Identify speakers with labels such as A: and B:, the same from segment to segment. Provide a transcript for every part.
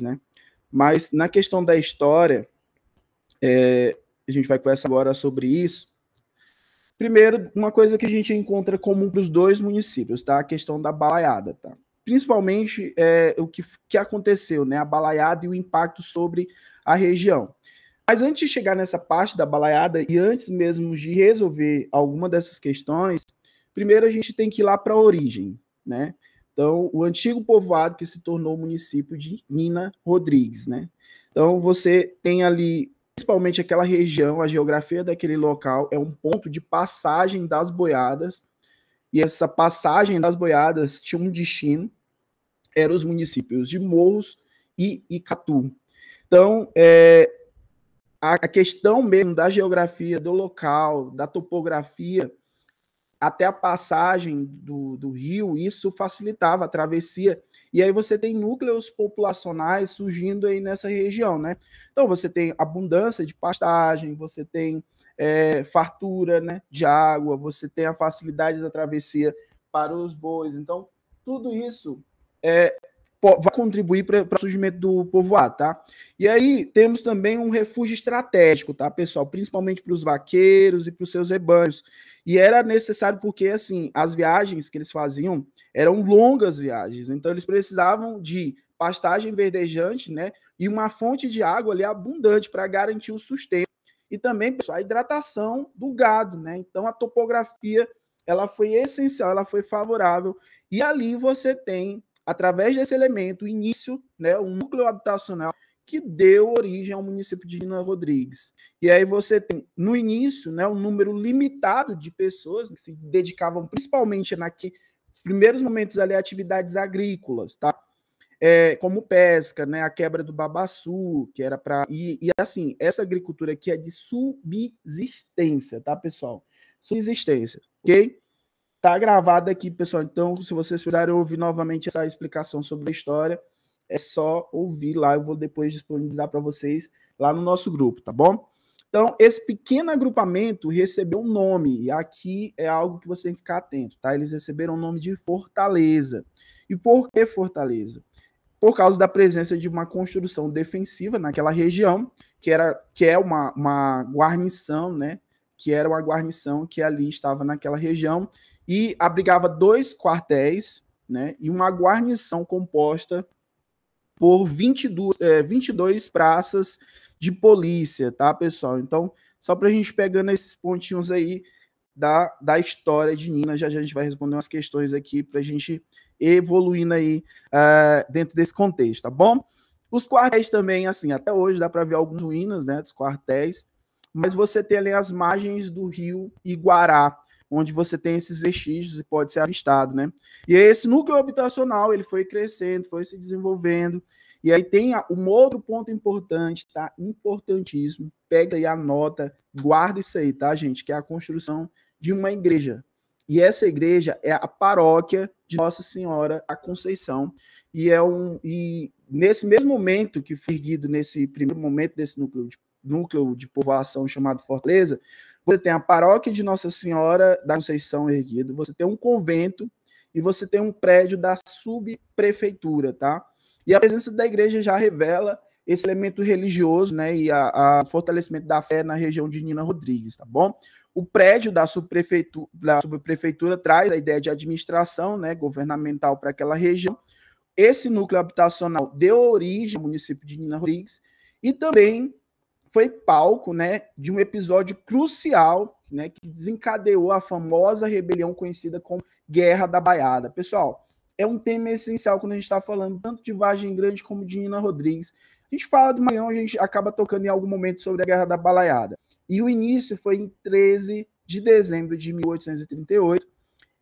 A: né? Mas na questão da história, a gente vai conversar agora sobre isso. Primeiro, uma coisa que a gente encontra comum para os dois municípios, tá? A questão da balaiada, tá? Principalmente o que aconteceu, né? A balaiada e o impacto sobre a região. Mas antes de chegar nessa parte da balaiada e antes mesmo de resolver alguma dessas questões, primeiro a gente tem que ir lá para a origem, né? Então, o antigo povoado que se tornou o município de Nina Rodrigues, né? Então, você tem ali, principalmente aquela região, a geografia daquele local é um ponto de passagem das boiadas, e essa passagem das boiadas tinha um destino, eram os municípios de Morros e Icatu. Então, a questão mesmo da geografia do local, da topografia, até a passagem do rio, isso facilitava a travessia. E aí você tem núcleos populacionais surgindo aí nessa região, né? Então você tem abundância de pastagem, você tem fartura, né, de água, você tem a facilidade da travessia para os bois. Então, tudo isso vai contribuir para o surgimento do povoado, tá? E aí temos também um refúgio estratégico, tá, pessoal? Principalmente para os vaqueiros e para os seus rebanhos. E era necessário porque, assim, as viagens que eles faziam eram longas viagens, então eles precisavam de pastagem verdejante, né, e uma fonte de água ali abundante para garantir o sustento. E também, pessoal, a hidratação do gado, né? Então a topografia, ela foi essencial, ela foi favorável. E ali você tem, através desse elemento, o início, né, um núcleo habitacional que deu origem ao município de Nina Rodrigues. E aí você tem, no início, né, um número limitado de pessoas que se dedicavam principalmente nos primeiros momentos ali a atividades agrícolas, tá? Como pesca, né, a quebra do babaçu, que era para... E assim, essa agricultura aqui é de subsistência, tá, pessoal? Subsistência, ok? Tá gravado aqui, pessoal. Então, se vocês precisarem ouvir novamente essa explicação sobre a história, é só ouvir lá. Eu vou depois disponibilizar para vocês lá no nosso grupo, tá bom? Então, esse pequeno agrupamento recebeu um nome, e aqui é algo que você tem que ficar atento, tá? Eles receberam o nome de Fortaleza. E por que Fortaleza? Por causa da presença de uma construção defensiva naquela região, que é uma guarnição, né? Que era uma guarnição que ali estava naquela região e abrigava 2 quartéis, né? E uma guarnição composta por 22 praças de polícia, tá, pessoal? Então, só para a gente pegando esses pontinhos aí da história de Nina, já a gente vai responder umas questões aqui para a gente evoluindo aí dentro desse contexto, tá bom? Os quartéis também, assim, até hoje dá para ver algumas ruínas, né, dos quartéis, mas você tem ali as margens do rio Iguará, onde você tem esses vestígios e pode ser avistado, né? E esse núcleo habitacional, ele foi crescendo, foi se desenvolvendo, e aí tem um outro ponto importante, tá? Importantíssimo, pega aí a nota, guarda isso aí, tá, gente? Que é a construção de uma igreja. E essa igreja é a paróquia de Nossa Senhora da Conceição. E nesse mesmo momento que foi erguido, nesse primeiro momento desse núcleo de povoação chamado Fortaleza, você tem a paróquia de Nossa Senhora da Conceição erguido, você tem um convento e você tem um prédio da subprefeitura, tá? E a presença da igreja já revela esse elemento religioso, né, e a fortalecimento da fé na região de Nina Rodrigues, tá bom? O prédio da subprefeitura traz a ideia de administração, né, governamental para aquela região. Esse núcleo habitacional deu origem ao município de Nina Rodrigues e também foi palco, né, de um episódio crucial, né, que desencadeou a famosa rebelião conhecida como Guerra da Baiada. Pessoal, é um tema essencial quando a gente está falando tanto de Vargem Grande como de Nina Rodrigues. A gente fala do Maranhão, a gente acaba tocando em algum momento sobre a Guerra da Balaiada. E o início foi em 13 de dezembro de 1838.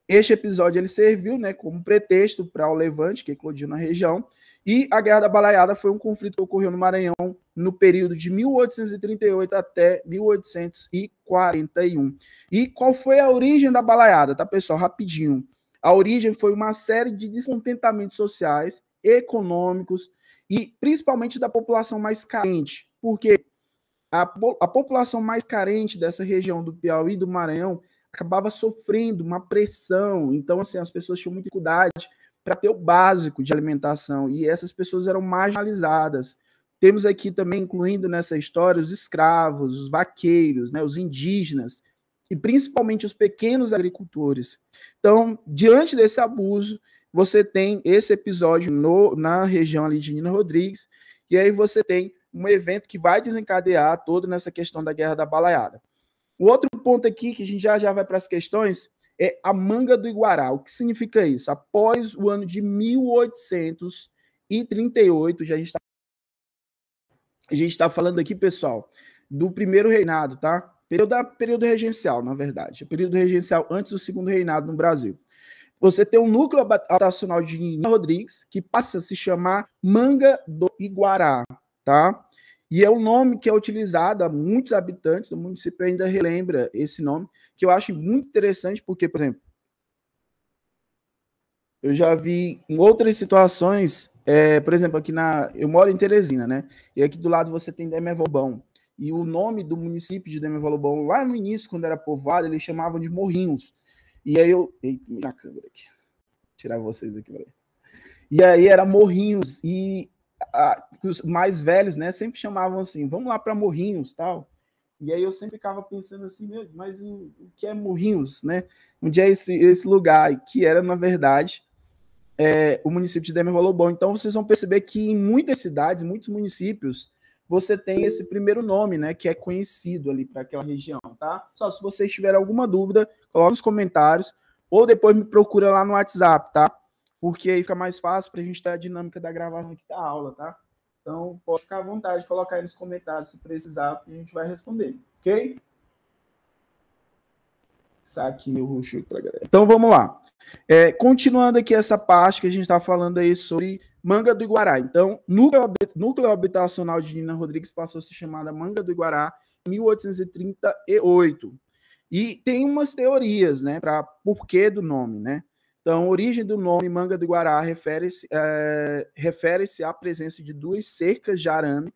A: Este episódio ele serviu, né, como pretexto para o levante que eclodiu na região, e a Guerra da Balaiada foi um conflito que ocorreu no Maranhão no período de 1838 até 1841. E qual foi a origem da balaiada, tá, pessoal? Rapidinho. A origem foi uma série de descontentamentos sociais, econômicos e principalmente da população mais carente. Porque a população mais carente dessa região do Piauí e do Maranhão acabava sofrendo uma pressão. Então, assim, as pessoas tinham muita dificuldade para ter o básico de alimentação, e essas pessoas eram marginalizadas. Temos aqui também, incluindo nessa história, os escravos, os vaqueiros, né, os indígenas, e principalmente os pequenos agricultores. Então, diante desse abuso, você tem esse episódio na região ali de Nina Rodrigues, e aí você tem um evento que vai desencadear toda nessa questão da Guerra da Balaiada. O outro ponto aqui, que a gente já vai para as questões, é a Manga do Iguará. O que significa isso? Após o ano de 1838, a gente está falando aqui, pessoal, do primeiro reinado, tá? Período regencial, na verdade. Período regencial antes do segundo reinado no Brasil. Você tem um núcleo habitacional de Nina Rodrigues, que passa a se chamar Manga do Iguará, tá? E é um nome que é utilizado a muitos habitantes do município, ainda relembra esse nome, que eu acho muito interessante, porque, por exemplo, eu já vi em outras situações, por exemplo, eu moro em Teresina, né? E aqui do lado você tem Demervalobão. E o nome do município de Demervalobão, lá no início, quando era povoado, eles chamavam de Morrinhos. E aí eita, na câmera aqui. Vou tirar vocês aqui, velho. E aí era Morrinhos. E os mais velhos, né, sempre chamavam assim, vamos lá para Morrinhos, tal. E aí eu sempre ficava pensando assim, meu, mas o que é Morrinhos, né? Onde é esse lugar? Que era, na verdade, o município de Demervalobão. Então, vocês vão perceber que em muitas cidades, muitos municípios, você tem esse primeiro nome, né, que é conhecido ali para aquela região, tá? Só se vocês tiverem alguma dúvida, coloque nos comentários, ou depois me procura lá no WhatsApp, tá? Porque aí fica mais fácil para a gente ter a dinâmica da gravação aqui da aula, tá? Então, pode ficar à vontade de colocar aí nos comentários se precisar, e a gente vai responder, ok? Saque meu roxo para galera. Então, vamos lá. Continuando aqui essa parte que a gente está falando aí sobre Manga do Iguará. Então, núcleo habitacional de Nina Rodrigues passou a se chamar Manga do Iguará em 1838. E tem umas teorias, né, para porquê do nome, né? Então, a origem do nome Manga do Iguará refere-se à presença de duas cercas de arame.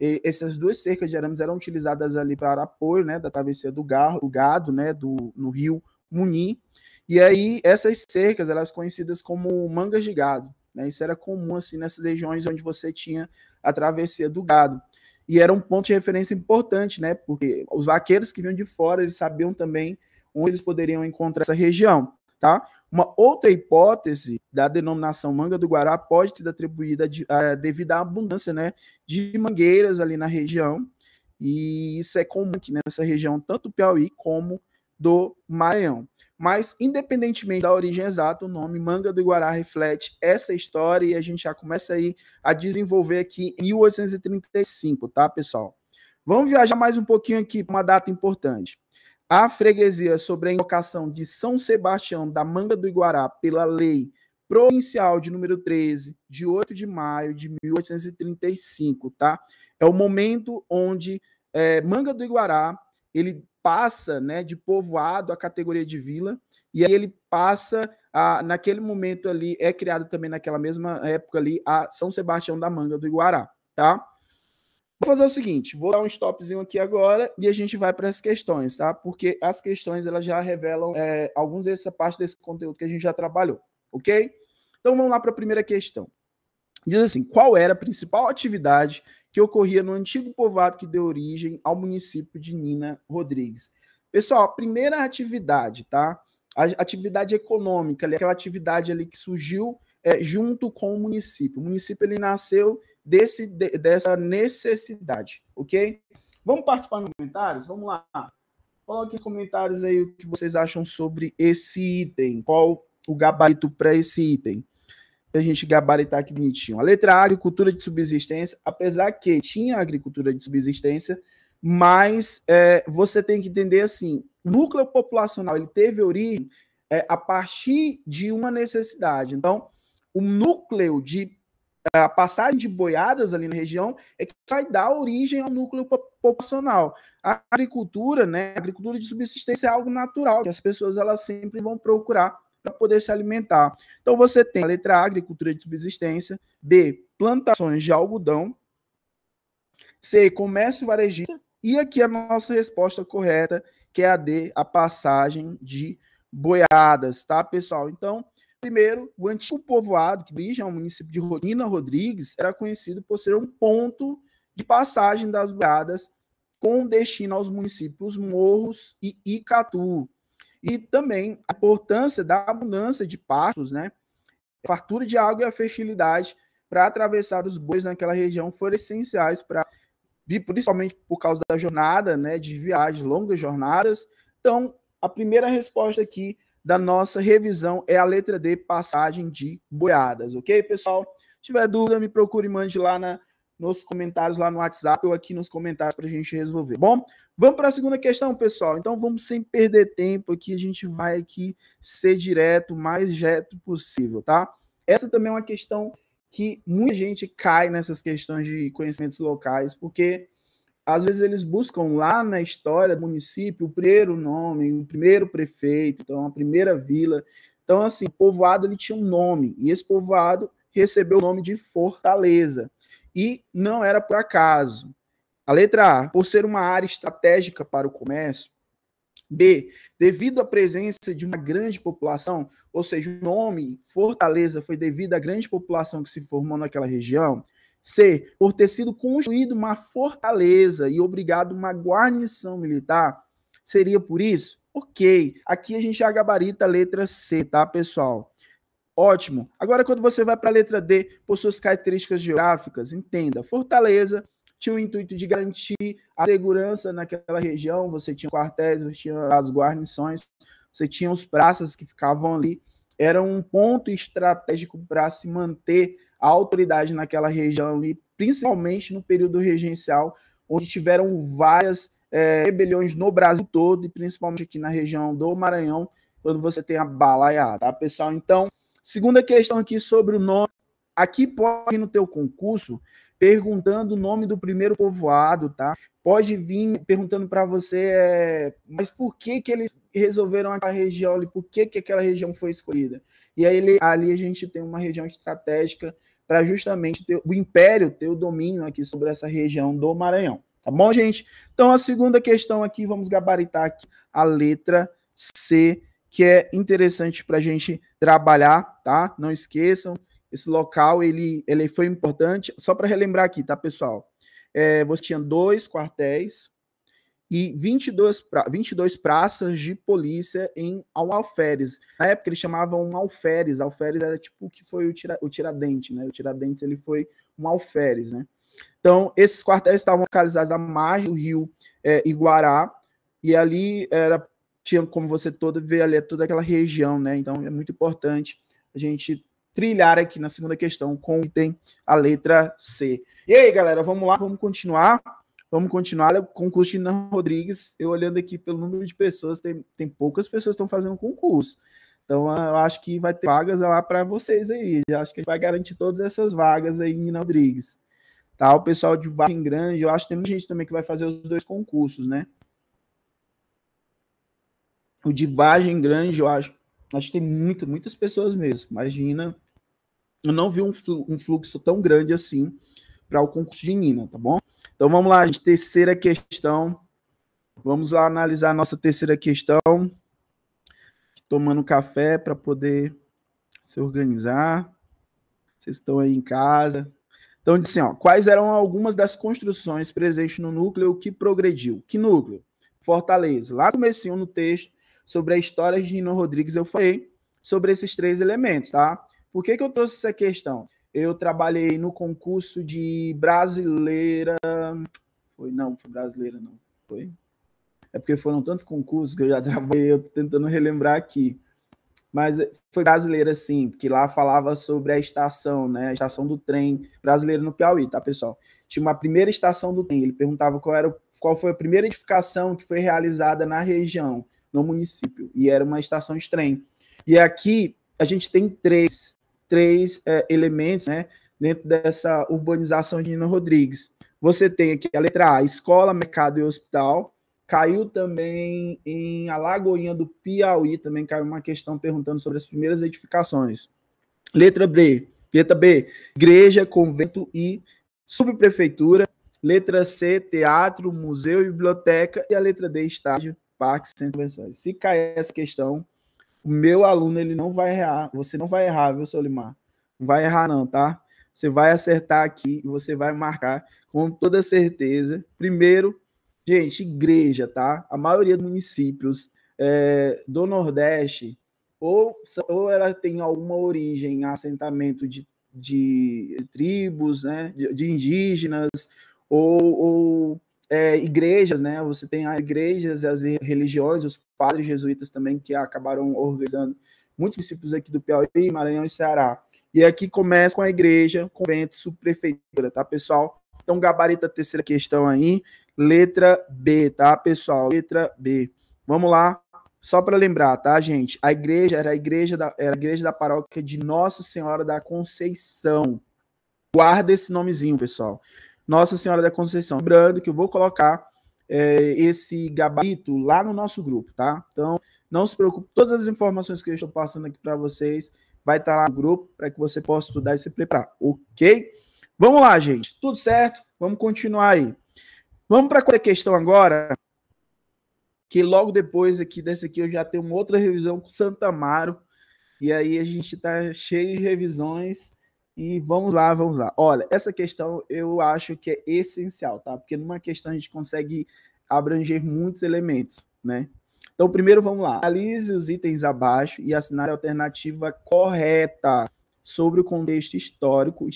A: E essas duas cercas de arames eram utilizadas ali para apoio, né, da travessia do gado, né, no rio Muni. E aí essas cercas, elas conhecidas como mangas de gado, né? Isso era comum assim nessas regiões onde você tinha a travessia do gado. E era um ponto de referência importante, né? Porque os vaqueiros que vinham de fora, eles sabiam também onde eles poderiam encontrar essa região, tá? Uma outra hipótese da denominação Manga do Guará pode ter atribuída devido à abundância, né, de mangueiras ali na região, e isso é comum aqui nessa região, tanto do Piauí como do Maranhão. Mas, independentemente da origem exata, o nome Manga do Iguará reflete essa história e a gente já começa aí a desenvolver aqui em 1835, tá, pessoal? Vamos viajar mais um pouquinho aqui para uma data importante. A freguesia sobre a invocação de São Sebastião da Manga do Iguará pela Lei Provincial de número 13, de 8 de maio de 1835, tá? É o momento onde Manga do Iguará, ele passa, né, de povoado à categoria de vila, e aí ele passa, naquele momento ali, é criado também naquela mesma época ali, a São Sebastião da Manga do Iguará, tá? Vou fazer o seguinte, vou dar um stopzinho aqui agora e a gente vai para as questões, tá? Porque as questões, elas já revelam alguns dessa parte desse conteúdo que a gente já trabalhou, ok? Então vamos lá para a primeira questão. Diz assim, qual era a principal atividade que ocorria no antigo povoado que deu origem ao município de Nina Rodrigues? Pessoal, a primeira atividade, tá? A atividade econômica, aquela atividade ali que surgiu junto com o município. O município, ele nasceu dessa necessidade, ok? Vamos participar nos comentários? Vamos lá. Coloque nos comentários aí o que vocês acham sobre esse item. Qual o gabarito para esse item? A gente gabaritar aqui bonitinho. A letra A, agricultura de subsistência, apesar que tinha agricultura de subsistência, mas você tem que entender assim, o núcleo populacional, ele teve origem a partir de uma necessidade. Então, o núcleo a passagem de boiadas ali na região é que vai dar origem ao núcleo populacional. A agricultura, né, a agricultura de subsistência é algo natural, que as pessoas elas sempre vão procurar para poder se alimentar. Então você tem a letra A, agricultura de subsistência, B, plantações de algodão, C, comércio varejista, e aqui a nossa resposta correta, que é a D, a passagem de boiadas, tá, pessoal? Então, Primeiro, o antigo povoado, que dirige ao município de Nina Rodrigues, era conhecido por ser um ponto de passagem das boiadas com destino aos municípios Morros e Icatu. E também a importância da abundância de pastos, né? A fartura de água e a fertilidade para atravessar os bois naquela região foram essenciais para, principalmente por causa da jornada, né, de viagem, longas jornadas. Então, a primeira resposta aqui da nossa revisão é a letra D, passagem de boiadas, ok, pessoal? Se tiver dúvida, me procure e mande lá nos comentários, lá no WhatsApp ou aqui nos comentários para a gente resolver. Bom, vamos para a segunda questão, pessoal. Então, vamos sem perder tempo aqui, a gente vai aqui ser direto, o mais direto possível, tá? Essa também é uma questão que muita gente cai nessas questões de conhecimentos locais, porque às vezes eles buscam lá na história do município o primeiro nome, o primeiro prefeito, então a primeira vila. Então, assim, o povoado ele tinha um nome, e esse povoado recebeu o nome de Fortaleza. E não era por acaso. A letra A, por ser uma área estratégica para o comércio. B, devido à presença de uma grande população, ou seja, o nome Fortaleza foi devido à grande população que se formou naquela região. C, por ter sido construída uma fortaleza e obrigado uma guarnição militar. Seria por isso? Ok. Aqui a gente já gabarita a letra C, tá, pessoal? Ótimo. Agora, quando você vai para a letra D, por suas características geográficas, entenda, Fortaleza tinha o intuito de garantir a segurança naquela região, você tinha quartéis, você tinha as guarnições, você tinha os praças que ficavam ali, era um ponto estratégico para se manter a autoridade naquela região ali, principalmente no período regencial, onde tiveram várias rebeliões no Brasil todo, e principalmente aqui na região do Maranhão, quando você tem a Balaiada, tá, pessoal? Então, segunda questão aqui sobre o nome. Aqui pode vir no teu concurso perguntando o nome do primeiro povoado, tá? Pode vir perguntando para você, mas por que eles resolveram aquela região ali? Por que aquela região foi escolhida? E aí ali a gente tem uma região estratégica para justamente ter, o Império ter o domínio aqui sobre essa região do Maranhão. Tá bom, gente? Então, a segunda questão aqui, vamos gabaritar aqui a letra C, que é interessante para a gente trabalhar, tá? Não esqueçam, esse local, ele foi importante, só para relembrar aqui, tá, pessoal? Você tinha 2 quartéis e 22 praças de polícia em alferes. Na época, eles chamavam alferes. Alferes era tipo o que foi o Tiradentes, né? O Tiradentes, ele foi um alferes, né? Então, esses quartéis estavam localizados à margem do rio Iguará, e ali tinha como você ver ali toda aquela região, né? Então, é muito importante a gente trilhar aqui na segunda questão com o item a letra C. E aí, galera, vamos lá, vamos continuar. Vamos continuar. O concurso de Nina Rodrigues, eu olhando aqui pelo número de pessoas, tem poucas pessoas que estão fazendo concurso. Então, eu acho que vai ter vagas lá para vocês aí. Eu acho que a gente vai garantir todas essas vagas aí em Nina Rodrigues. Tá? O pessoal de Vargem Grande, eu acho que tem muita gente também que vai fazer os 2 concursos, né? O de Vargem Grande, eu acho que tem muitas pessoas mesmo. Imagina, eu não vi um fluxo tão grande assim para o concurso de Nina, tá bom? Então vamos lá, gente, terceira questão. Vamos lá analisar a nossa terceira questão. Tomando café para poder se organizar. Vocês estão aí em casa. Então, diz assim, ó, quais eram algumas das construções presentes no núcleo que progrediu? Que núcleo? Fortaleza. Lá no comecinho no texto, sobre a história de Nina Rodrigues, eu falei sobre esses 3 elementos, tá? Por que eu trouxe essa questão? Eu trabalhei no concurso de brasileira... foi brasileira, não. Foi? É porque foram tantos concursos que eu já trabalhei, eu tô tentando relembrar aqui. Mas foi brasileira, sim, porque lá falava sobre a estação, né? A estação do trem brasileiro no Piauí, tá, pessoal? Tinha uma primeira estação do trem. Ele perguntava qual foi a primeira edificação que foi realizada na região, no município. E era uma estação de trem. E aqui a gente tem três elementos, né? Dentro dessa urbanização de Nina Rodrigues. Você tem aqui a letra A, escola, mercado e hospital. Caiu também em Alagoinha do Piauí, também caiu uma questão perguntando sobre as primeiras edificações. Letra B, igreja, convento e subprefeitura. Letra C, teatro, museu e biblioteca. E a letra D, estádio, parque, centro de convenções. Se cair essa questão, O meu aluno, ele não vai errar. Você não vai errar, viu, Solimar? Não vai errar não, tá? Você vai acertar aqui e você vai marcar com toda certeza. Primeiro, gente, igreja, tá? A maioria dos municípios do Nordeste, ou ela tem alguma origem, assentamento de tribos, né? De indígenas, ou igrejas, né? Você tem as igrejas, as religiões, os padres jesuítas também, que acabaram organizando muitos municípios aqui do Piauí, Maranhão e Ceará. E aqui começa com a igreja, convento, subprefeitura, tá, pessoal? Então, gabarita a terceira questão aí, letra B, tá, pessoal? Letra B. Vamos lá, só para lembrar, tá, gente? A igreja era a igreja da paróquia de Nossa Senhora da Conceição. Guarda esse nomezinho, pessoal. Nossa Senhora da Conceição. Lembrando que eu vou colocar esse gabarito lá no nosso grupo, tá? Então, não se preocupe, todas as informações que eu estou passando aqui para vocês vai estar lá no grupo para que você possa estudar e se preparar, ok? Vamos lá, gente. Tudo certo? Vamos continuar aí. Vamos para a questão agora, que logo depois aqui dessa aqui eu já tenho uma outra revisão com Santa Amaro, e aí a gente está cheio de revisões. E vamos lá, vamos lá. Olha, essa questão eu acho que é essencial, tá? Porque numa questão a gente consegue abranger muitos elementos, né? Então, primeiro vamos lá. Analise os itens abaixo e assinale a alternativa correta sobre o contexto histórico,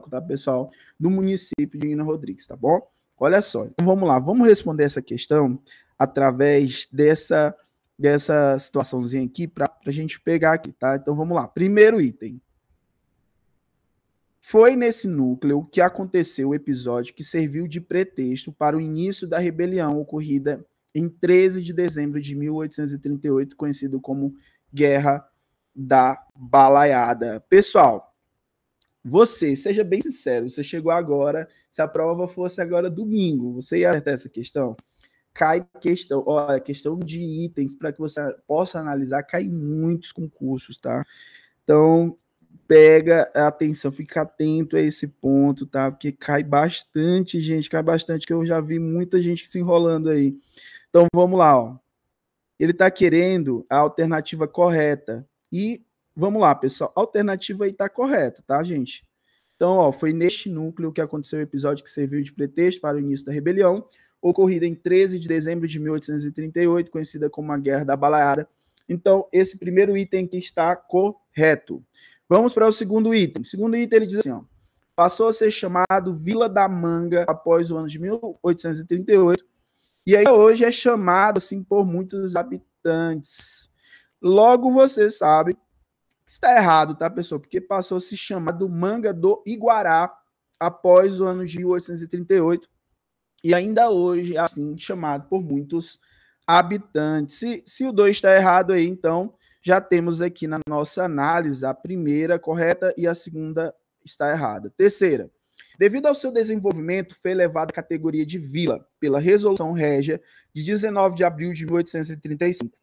A: tá, pessoal? Do município de Nina Rodrigues, tá bom? Olha só. Então, vamos lá. Vamos responder essa questão através dessa situaçãozinha aqui para a gente pegar aqui, tá? Então, vamos lá. Primeiro item. Foi nesse núcleo que aconteceu o episódio que serviu de pretexto para o início da rebelião ocorrida em 13 de dezembro de 1838, conhecido como Guerra da Balaiada. Pessoal, seja bem sincero, você chegou agora, se a prova fosse agora domingo, você ia acertar essa questão? Cai questão, olha, questão de itens para que você possa analisar, cai muitos concursos, tá? Então, pega a atenção, fica atento a esse ponto, tá? Porque cai bastante, gente, que eu já vi muita gente se enrolando aí. Então, vamos lá, ó. Ele tá querendo a alternativa correta. E, vamos lá, pessoal, a alternativa aí tá correta, tá, gente? Então, ó, foi neste núcleo que aconteceu o episódio que serviu de pretexto para o início da rebelião, ocorrida em 13 de dezembro de 1838, conhecida como a Guerra da Balaiada. Então, esse primeiro item que está correto. Vamos para o segundo item. O segundo item, ele diz assim, ó, passou a ser chamado Vila da Manga após o ano de 1838, e aí hoje é chamado assim por muitos habitantes. Logo, você sabe que está errado, tá, pessoal? Porque passou a se chamar do Manga do Iguará após o ano de 1838, e ainda hoje é assim chamado por muitos habitantes. Se o 2 está errado aí, então já temos aqui na nossa análise a primeira correta e a segunda está errada. Terceira, devido ao seu desenvolvimento, foi elevada à categoria de vila pela Resolução Régia de 19 de abril de 1835.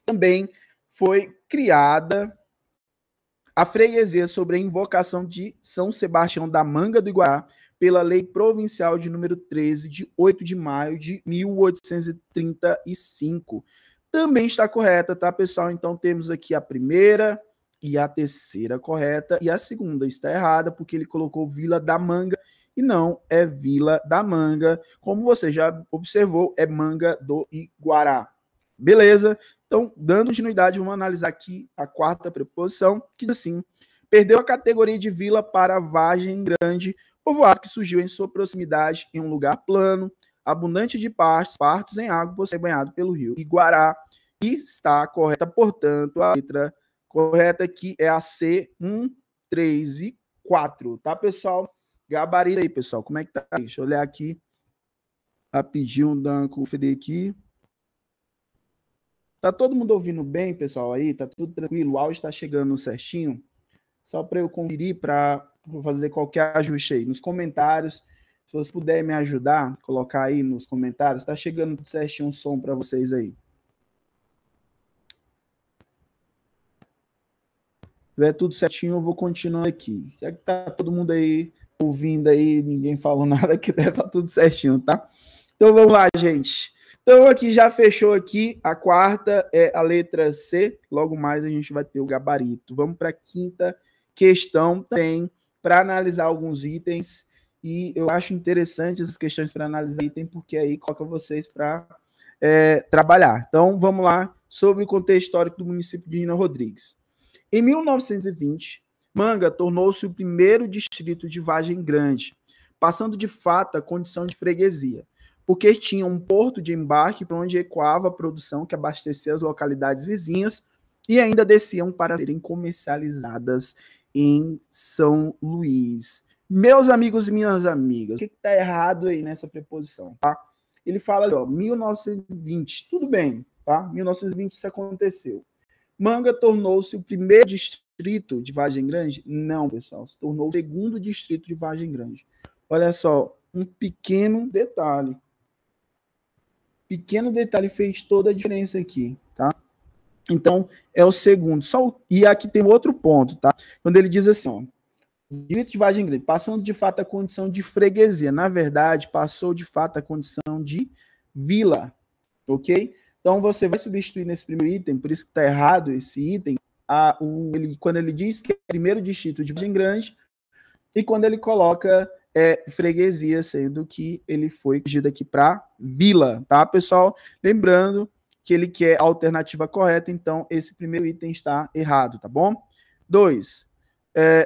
A: Também foi criada a freguesia sobre a invocação de São Sebastião da Manga do Iguará pela Lei Provincial de número 13, de 8 de maio de 1835. Também está correta, tá, pessoal? Então, temos aqui a primeira e a terceira correta, e a segunda está errada, porque ele colocou Vila da Manga, e não é Vila da Manga. Como você já observou, é Manga do Iguará. Beleza? Então, dando continuidade, vamos analisar aqui a quarta preposição, que diz assim, perdeu a categoria de vila para Vargem Grande, povoado que surgiu em sua proximidade em um lugar plano, abundante de partos em água, por ser banhado pelo rio Iguará. E está correta, portanto, a letra correta aqui é a C, 1, 3 e 4, tá, pessoal? Gabarito aí, pessoal, como é que tá? Deixa eu olhar aqui, rapidinho, dando conferir aqui. Tá todo mundo ouvindo bem, pessoal, aí? Tá tudo tranquilo? O áudio está chegando certinho? Só para eu conferir, para fazer qualquer ajuste aí. Nos comentários, se você puder me ajudar, colocar aí nos comentários, tá chegando tudo certinho um som para vocês aí. Se tiver tudo certinho, eu vou continuando aqui. Já que tá todo mundo aí ouvindo aí, ninguém falou nada, que deve estar tudo certinho, tá? Então vamos lá, gente. Então, aqui já fechou aqui. A quarta é a letra C. Logo mais a gente vai ter o gabarito. Vamos para a quinta questão também, para analisar alguns itens. E eu acho interessante essas questões para analisar item, porque aí coloca vocês para trabalhar. Então, vamos lá sobre o contexto histórico do município de Nina Rodrigues. Em 1920, Manga tornou-se o primeiro distrito de Vargem Grande, passando de fato a condição de freguesia, porque tinha um porto de embarque para onde ecoava a produção que abastecia as localidades vizinhas e ainda desciam para serem comercializadas em São Luís. Meus amigos e minhas amigas, o que está errado aí nessa preposição, tá? Ele fala, ó, 1920, tudo bem, tá? 1920 isso aconteceu. Manga tornou-se o primeiro distrito de Vargem Grande? Não, pessoal, se tornou o segundo distrito de Vargem Grande. Olha só, um pequeno detalhe. Pequeno detalhe fez toda a diferença aqui, tá? Então, é o segundo. E aqui tem outro ponto, tá? Quando ele diz assim, ó, distrito de Vargem Grande, passando de fato a condição de freguesia. Na verdade, passou de fato a condição de vila, ok? Então, você vai substituir nesse primeiro item, por isso que está errado esse item, quando ele diz que é o primeiro distrito de Vargem Grande, e quando ele coloca freguesia, sendo que ele foi corrigido aqui para vila, tá, pessoal? Lembrando que ele quer a alternativa correta, então esse primeiro item está errado, tá bom? 2.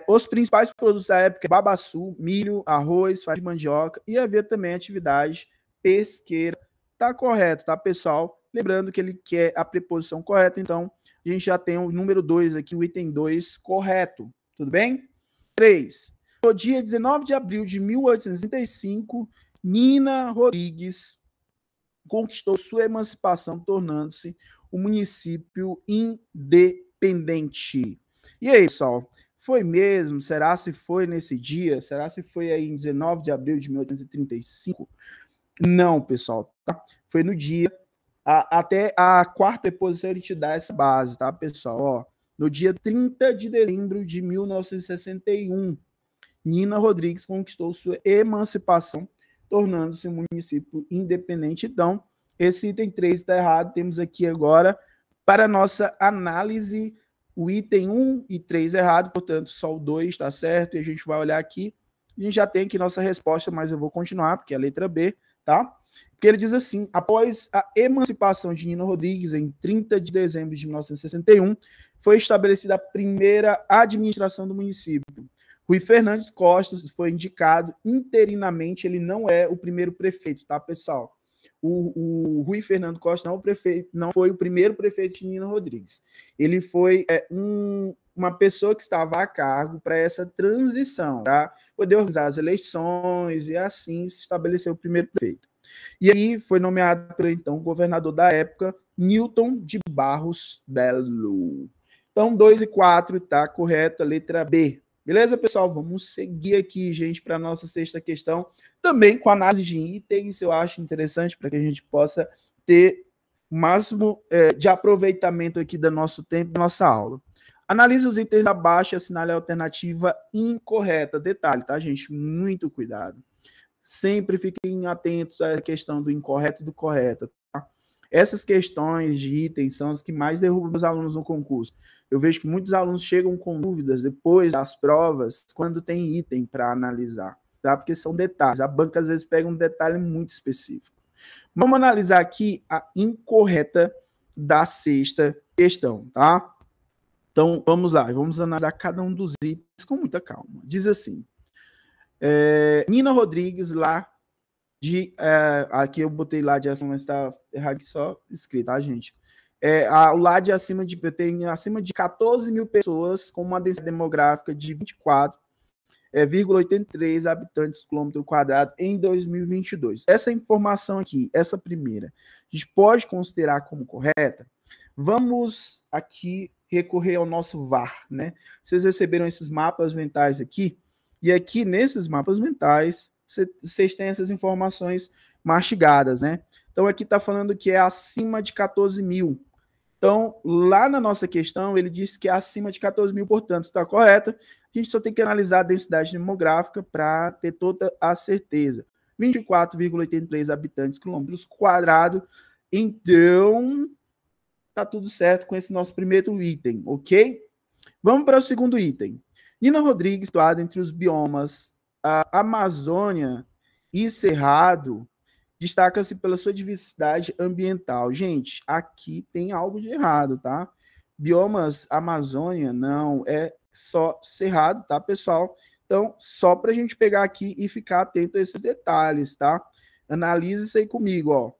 A: Os principais produtos da época é babaçu, milho, arroz, farinha de mandioca, e havia também atividade pesqueira. Tá correto, tá, pessoal? Lembrando que ele quer a preposição correta, então a gente já tem o número 2 aqui, o item 2 correto. Tudo bem? 3. No dia 19 de abril de 1835, Nina Rodrigues conquistou sua emancipação, tornando-se um município independente. E aí, pessoal? Foi mesmo? Será se foi nesse dia? Será se foi aí em 19 de abril de 1835? Não, pessoal, tá? Foi no dia, até a quarta preposição ele te dá essa base, tá, pessoal? Ó, no dia 30 de dezembro de 1961, Nina Rodrigues conquistou sua emancipação, tornando-se um município independente. Então, esse item 3 está errado. Temos aqui agora, para nossa análise, o item 1 e 3 errado, portanto, só o 2 está certo. E a gente vai olhar aqui. A gente já tem aqui nossa resposta, mas eu vou continuar, porque é a letra B, tá? Porque ele diz assim, após a emancipação de Nina Rodrigues, em 30 de dezembro de 1961, foi estabelecida a primeira administração do município. Rui Fernandes Costa foi indicado interinamente, ele não é o primeiro prefeito, tá, pessoal? O Rui Fernando Costa não foi o primeiro prefeito de Nina Rodrigues. Ele foi uma pessoa que estava a cargo para essa transição, tá? Poder organizar as eleições e assim se estabeleceu o primeiro prefeito. E aí foi nomeado pelo então governador da época, Newton de Barros Belo. Então, 2 e 4 tá correto, a letra B. Beleza, pessoal? Vamos seguir aqui, gente, para a nossa sexta questão. Também com análise de itens, eu acho interessante para que a gente possa ter o máximo de aproveitamento aqui do nosso tempo, da nossa aula. Analise os itens abaixo e assinale a alternativa incorreta. Detalhe, tá, gente? Muito cuidado. Sempre fiquem atentos à questão do incorreto e do correto. Tá? Essas questões de itens são as que mais derrubam os alunos no concurso. Eu vejo que muitos alunos chegam com dúvidas depois das provas, quando tem item para analisar, tá? Porque são detalhes. A banca, às vezes, pega um detalhe muito específico. Vamos analisar aqui a incorreta da sexta questão, tá? Então, vamos lá. Vamos analisar cada um dos itens com muita calma. Diz assim, Nina Rodrigues, lá de... aqui eu botei lá de ação, mas está errado aqui só escrito, tá, gente? O LAD tem acima de 14 mil pessoas com uma densidade demográfica de 24,83 habitantes por quilômetro quadrado em 2022. Essa informação aqui, essa primeira, a gente pode considerar como correta? Vamos aqui recorrer ao nosso VAR, né? Vocês receberam esses mapas mentais aqui, e aqui nesses mapas mentais, vocês têm essas informações mastigadas, né? Então aqui está falando que é acima de 14 mil. Então, lá na nossa questão, ele disse que é acima de 14 mil, portanto, está correto. A gente só tem que analisar a densidade demográfica para ter toda a certeza. 24,83 habitantes quilômetros quadrados Então, tá tudo certo com esse nosso primeiro item, ok? Vamos para o segundo item. Nina Rodrigues, situada entre os biomas Amazônia e Cerrado, destaca-se pela sua diversidade ambiental. Gente, aqui tem algo de errado, tá? Biomas Amazônia não é só Cerrado, tá, pessoal? Então, só para a gente pegar aqui e ficar atento a esses detalhes, tá? Analise isso aí comigo, ó.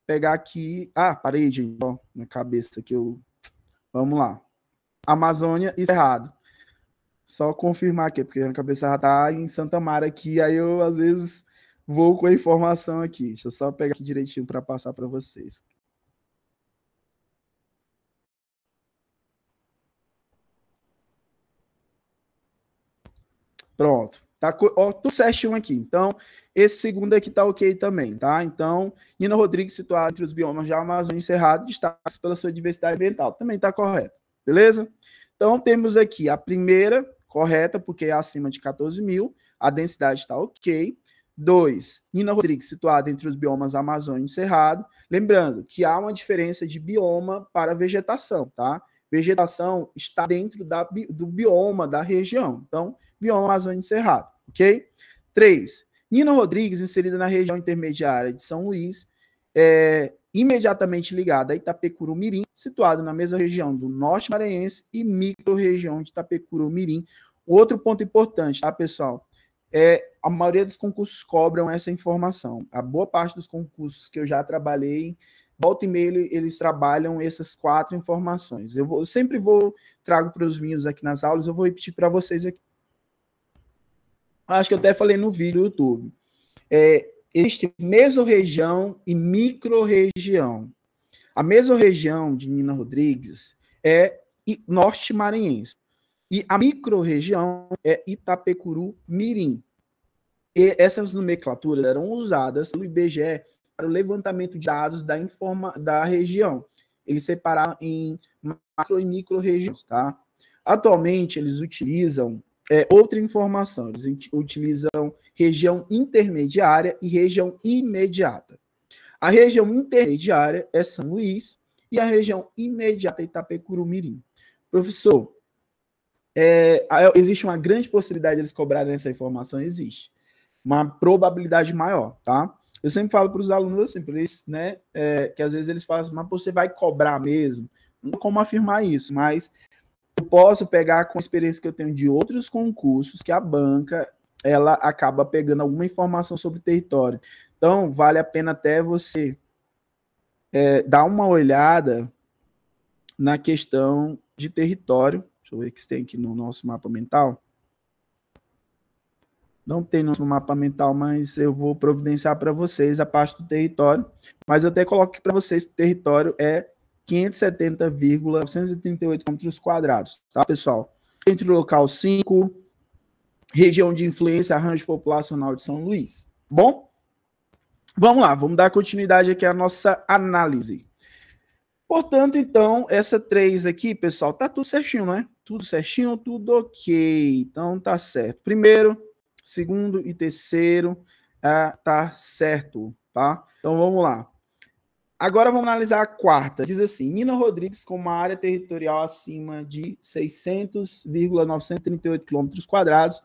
A: Pegar aqui... Ah, parei, gente, ó, na cabeça que eu... Vamos lá. Amazônia e Cerrado. Só confirmar aqui, porque a cabeça já tá em Santa Mara aqui, aí eu, às vezes, vou com a informação aqui. Deixa eu só pegar aqui direitinho para passar para vocês. Pronto. Tá ó, tudo certinho aqui. Então, esse segundo aqui tá ok também, tá? Então, Nina Rodrigues, situada entre os biomas de Amazônia e Cerrado, destaca-se pela sua diversidade ambiental. Também tá correto. Beleza? Então, temos aqui a primeira correta, porque é acima de 14 mil. A densidade está ok. 2. Nina Rodrigues, situada entre os biomas Amazônia e Cerrado. Lembrando que há uma diferença de bioma para vegetação, tá? Vegetação está dentro do bioma da região. Então, bioma Amazônia e Cerrado, ok? 3. Nina Rodrigues, inserida na região intermediária de São Luís, imediatamente ligada a Itapecuru-Mirim, situado na mesma região do Norte Maranhense e micro-região de Itapecuru-Mirim. Outro ponto importante, tá, pessoal? A maioria dos concursos cobram essa informação. A boa parte dos concursos que eu já trabalhei, volta e meia, eles trabalham essas 4 informações. Eu sempre trago para os meus aqui nas aulas, eu vou repetir para vocês aqui. Acho que eu até falei no vídeo do YouTube. Existe mesorregião e micro-região. A mesorregião de Nina Rodrigues é norte maranhense. E a micro-região é Itapecuru-Mirim. E essas nomenclaturas eram usadas pelo IBGE para o levantamento de dados da região. Eles separaram em macro e micro-regiões, tá? Atualmente, eles utilizam outra informação. Eles utilizam região intermediária e região imediata. A região intermediária é São Luís e a região imediata é Itapecuru-Mirim. Professor, existe uma grande possibilidade de eles cobrarem essa informação? Existe. Uma probabilidade maior, tá? Eu sempre falo para os alunos assim, para eles, né, que às vezes eles falam assim, mas você vai cobrar mesmo? Não tem como afirmar isso, mas eu posso pegar com a experiência que eu tenho de outros concursos que a banca, ela acaba pegando alguma informação sobre o território. Então, vale a pena até você dar uma olhada na questão de território. Deixa eu ver o que tem aqui no nosso mapa mental. Não tem no mapa mental, mas eu vou providenciar para vocês a parte do território. Mas eu até coloco aqui para vocês que o território é 570,938 km², tá, pessoal? Centro local 5, região de influência, arranjo populacional de São Luís. Bom, vamos lá, vamos dar continuidade aqui à nossa análise. Portanto, então, essa 3 aqui, pessoal, tá tudo certinho, né? Tudo certinho, tudo ok. Então, tá certo. Primeiro, segundo e terceiro, tá certo, tá? Então, vamos lá. Agora vamos analisar a quarta. Diz assim, Nina Rodrigues com uma área territorial acima de 600,938 km²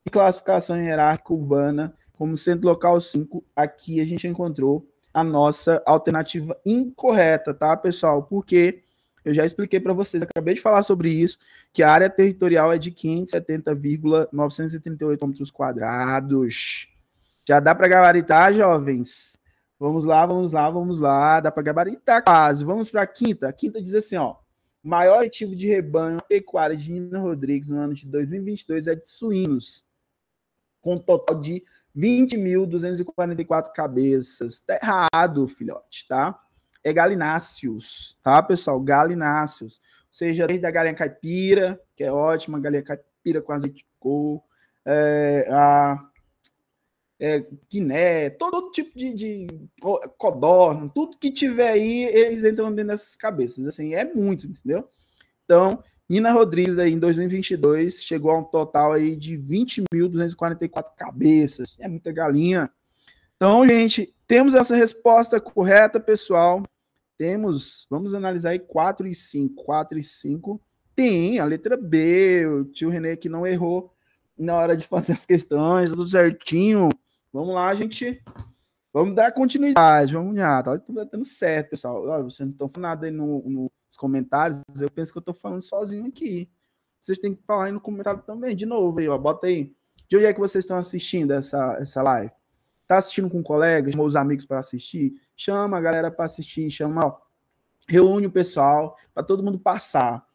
A: e classificação hierárquica urbana como centro local 5. Aqui a gente encontrou a nossa alternativa incorreta, tá, pessoal? Porque eu já expliquei para vocês, acabei de falar sobre isso, que a área territorial é de 570,938 km². Já dá para gabaritar, jovens? Vamos lá, vamos lá, vamos lá. Dá para gabaritar quase. Vamos para a quinta. A quinta diz assim, ó. Maior ativo de rebanho pecuário de Nina Rodrigues no ano de 2022 é de suínos, com um total de 20.244 cabeças. Tá errado, filhote, tá? É galináceos, tá, pessoal? Galináceos. Ou seja, desde a galinha caipira, que é ótima, galinha caipira com azeite de coco, guiné, todo tipo de codorna, tudo que tiver aí, eles entram dentro dessas cabeças. Assim, é muito, entendeu? Então, Nina Rodrigues aí, em 2022 chegou a um total aí de 20.244 cabeças. É muita galinha. Então, gente, temos essa resposta correta, pessoal. Vamos analisar aí 4 e 5. 4 e 5 tem a letra B, o tio René que não errou na hora de fazer as questões, tudo certinho. Vamos lá, gente. Vamos dar continuidade. Vamos lá, tá dando certo, pessoal. Olha, vocês não estão falando nada aí nos comentários, eu penso que eu estou falando sozinho aqui. Vocês têm que falar aí no comentário também, de novo aí, ó. Bota aí. De onde é que vocês estão assistindo essa live? Tá assistindo com colegas, chamou os amigos para assistir? Chama a galera para assistir, chama, ó, reúne o pessoal para todo mundo passar.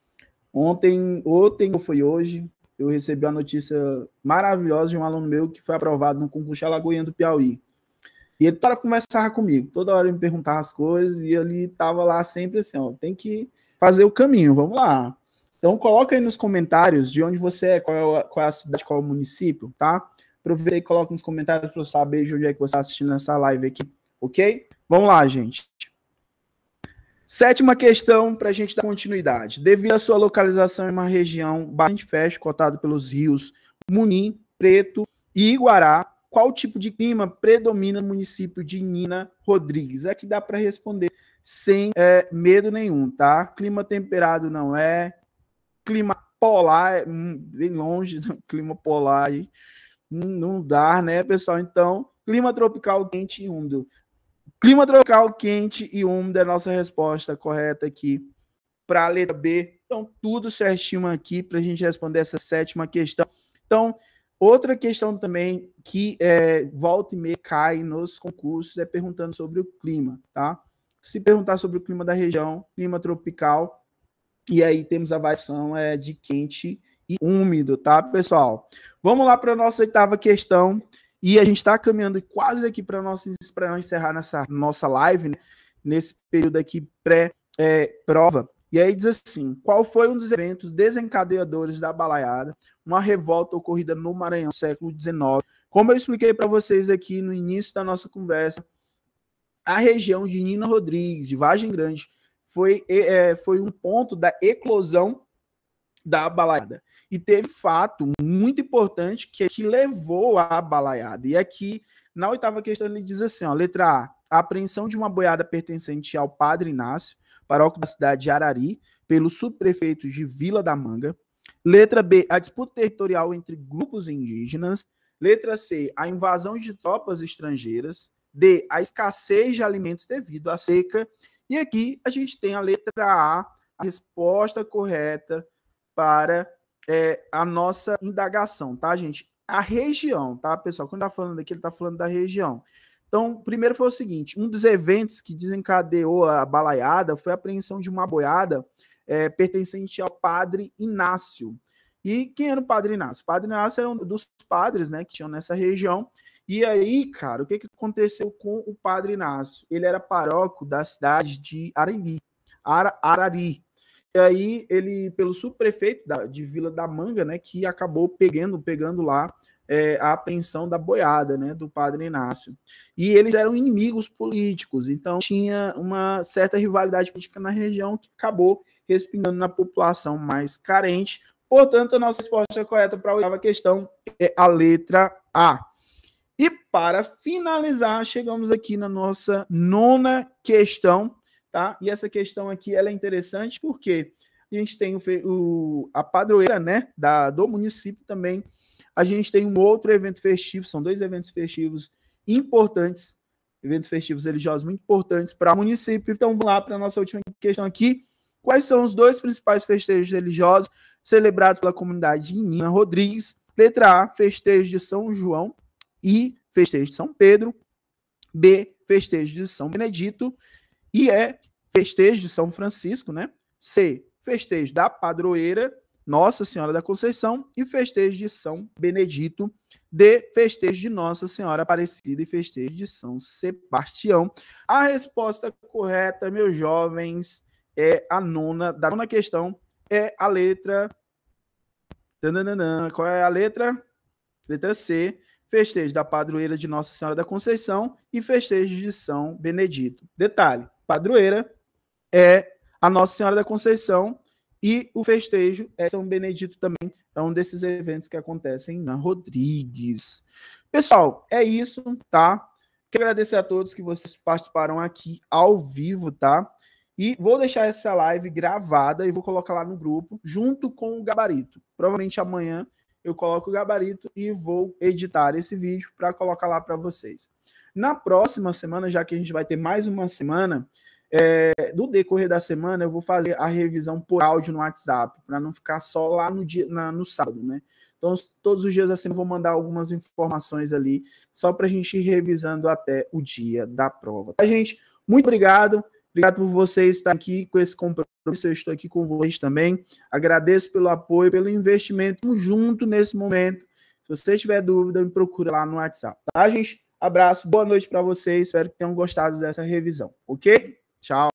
A: Ontem ou foi hoje, eu recebi uma notícia maravilhosa de um aluno meu que foi aprovado no concurso Alagoinha do Piauí. E ele toda hora conversava comigo, toda hora ele me perguntava as coisas e ele estava lá sempre assim, ó, tem que fazer o caminho, vamos lá. Então coloca aí nos comentários de onde você é, qual é a cidade, qual é o município, tá? Aproveita e coloca nos comentários para eu saber de onde é que você está assistindo essa live aqui, ok? Vamos lá, gente. Sétima questão para a gente dar continuidade. Devido à sua localização em uma região bastante fértil, cotada pelos rios Munim, Preto e Iguará, qual tipo de clima predomina no município de Nina Rodrigues? Aqui dá para responder sem medo nenhum, tá? Clima temperado não é. Clima polar, bem longe do clima polar aí. Não dá, né, pessoal? Então, clima tropical quente e úmido. Clima tropical quente e úmido é a nossa resposta correta aqui para a letra B. Então, tudo certinho aqui para a gente responder essa sétima questão. Então, outra questão também que volta e meia cai nos concursos é perguntando sobre o clima, tá? Se perguntar sobre o clima da região, clima tropical, e aí temos a variação de quente e úmido, tá, pessoal? Vamos lá para a nossa oitava questão. E a gente está caminhando quase aqui para nós encerrar nessa nossa live, né? Nesse período aqui pré-prova. E aí diz assim, qual foi um dos eventos desencadeadores da balaiada, uma revolta ocorrida no Maranhão, século XIX? Como eu expliquei para vocês aqui no início da nossa conversa, a região de Nina Rodrigues, de Vargem Grande, foi um ponto da eclosão da balaiada. E teve fato muito importante que levou à balaiada. E aqui, na oitava questão, ele diz assim, ó, letra A, a apreensão de uma boiada pertencente ao Padre Inácio, paróquio da cidade de Arari, pelo subprefeito de Vila da Manga. Letra B, a disputa territorial entre grupos indígenas. Letra C, a invasão de tropas estrangeiras. D, a escassez de alimentos devido à seca. E aqui a gente tem a letra A, a resposta correta para a nossa indagação, tá, gente? A região, tá, pessoal? Quando tá falando aqui, ele tá falando da região. Então, primeiro foi o seguinte, um dos eventos que desencadeou a balaiada foi a apreensão de uma boiada pertencente ao Padre Inácio. E quem era o Padre Inácio? O Padre Inácio era um dos padres, né, que tinham nessa região. E aí, cara, o que aconteceu com o Padre Inácio? Ele era paróquio da cidade de Arari. E aí, ele, pelo subprefeito de Vila da Manga, né, que acabou pegando lá a apreensão da boiada, né, do Padre Inácio. E eles eram inimigos políticos, então tinha uma certa rivalidade política na região que acabou respingando na população mais carente. Portanto, a nossa resposta correta para a oitava questão é a letra A. E para finalizar, chegamos aqui na nossa nona questão, tá? E essa questão aqui ela é interessante porque a gente tem a padroeira, né, do município também. A gente tem um outro evento festivo, são dois eventos festivos importantes, eventos festivos religiosos muito importantes para o município. Então, vamos lá para a nossa última questão aqui. Quais são os dois principais festejos religiosos celebrados pela comunidade de Nina Rodrigues? Letra A, festejo de São João e festejo de São Pedro. B, festejo de São Benedito. E festejo de São Francisco, né? C, festejo da padroeira Nossa Senhora da Conceição e festejo de São Benedito. D, festejo de Nossa Senhora Aparecida e festejo de São Sebastião. A resposta correta, meus jovens, é a nona. Da nona questão é a letra... Qual é a letra? Letra C, festejo da padroeira de Nossa Senhora da Conceição e festejo de São Benedito. Detalhe, padroeira é a Nossa Senhora da Conceição e o festejo é São Benedito também, é um desses eventos que acontecem na Rodrigues. Pessoal, é isso, tá? Quero agradecer a todos que vocês participaram aqui ao vivo, tá? E vou deixar essa live gravada e vou colocar lá no grupo, junto com o gabarito. Provavelmente amanhã eu coloco o gabarito e vou editar esse vídeo para colocar lá para vocês. Na próxima semana, já que a gente vai ter mais uma semana, do decorrer da semana, eu vou fazer a revisão por áudio no WhatsApp, para não ficar só lá no sábado, né? Então, todos os dias assim, eu vou mandar algumas informações ali, só para a gente ir revisando até o dia da prova. Tá, gente? Muito obrigado. Obrigado por vocês estar aqui com esse compromisso. Eu estou aqui com vocês também. Agradeço pelo apoio, pelo investimento. Estamos juntos nesse momento. Se você tiver dúvida, me procura lá no WhatsApp. Tá, gente? Abraço. Boa noite para vocês. Espero que tenham gostado dessa revisão. Ok? Tchau.